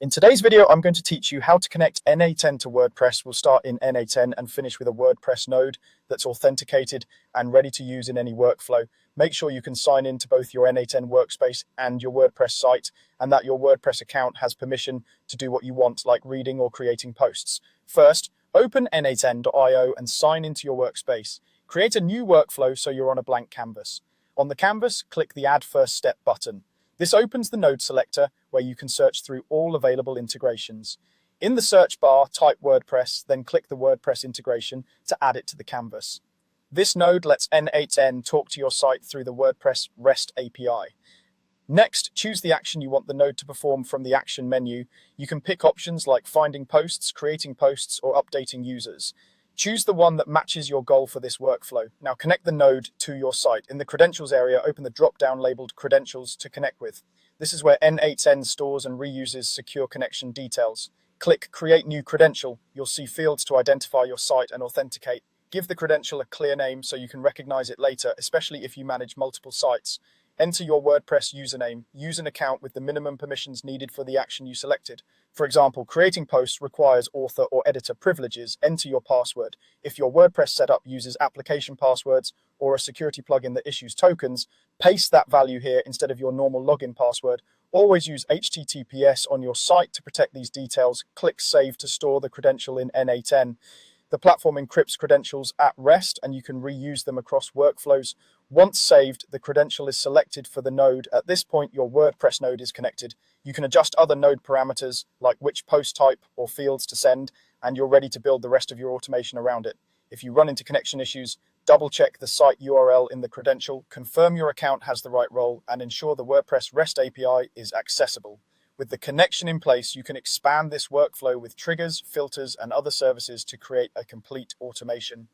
In today's video, I'm going to teach you how to connect n8n to WordPress. We'll start in n8n and finish with a WordPress node that's authenticated and ready to use in any workflow. Make sure you can sign in to both your n8n workspace and your WordPress site, and that your WordPress account has permission to do what you want, like reading or creating posts. First, open n8n.io and sign into your workspace. Create a new workflow so you're on a blank canvas. On the canvas, click the Add First Step button. This opens the node selector where you can search through all available integrations. In the search bar, type WordPress, then click the WordPress integration to add it to the canvas. This node lets n8n talk to your site through the WordPress REST API. Next, choose the action you want the node to perform from the action menu. You can pick options like finding posts, creating posts, or updating users. Choose the one that matches your goal for this workflow. Now connect the node to your site. In the credentials area, open the drop-down labeled credentials to connect with. This is where n8n stores and reuses secure connection details. Click Create New Credential. You'll see fields to identify your site and authenticate. Give the credential a clear name so you can recognize it later, especially if you manage multiple sites. Enter your WordPress username. Use an account with the minimum permissions needed for the action you selected. For example, creating posts requires author or editor privileges. Enter your password. If your WordPress setup uses application passwords or a security plugin that issues tokens, paste that value here instead of your normal login password. Always use HTTPS on your site to protect these details. Click Save to store the credential in n8n. The platform encrypts credentials at rest, and you can reuse them across workflows. Once saved, the credential is selected for the node. At this point, your WordPress node is connected. You can adjust other node parameters, like which post type or fields to send, and you're ready to build the rest of your automation around it. If you run into connection issues, double-check the site URL in the credential, confirm your account has the right role, and ensure the WordPress REST API is accessible. With the connection in place, you can expand this workflow with triggers, filters, and other services to create a complete automation.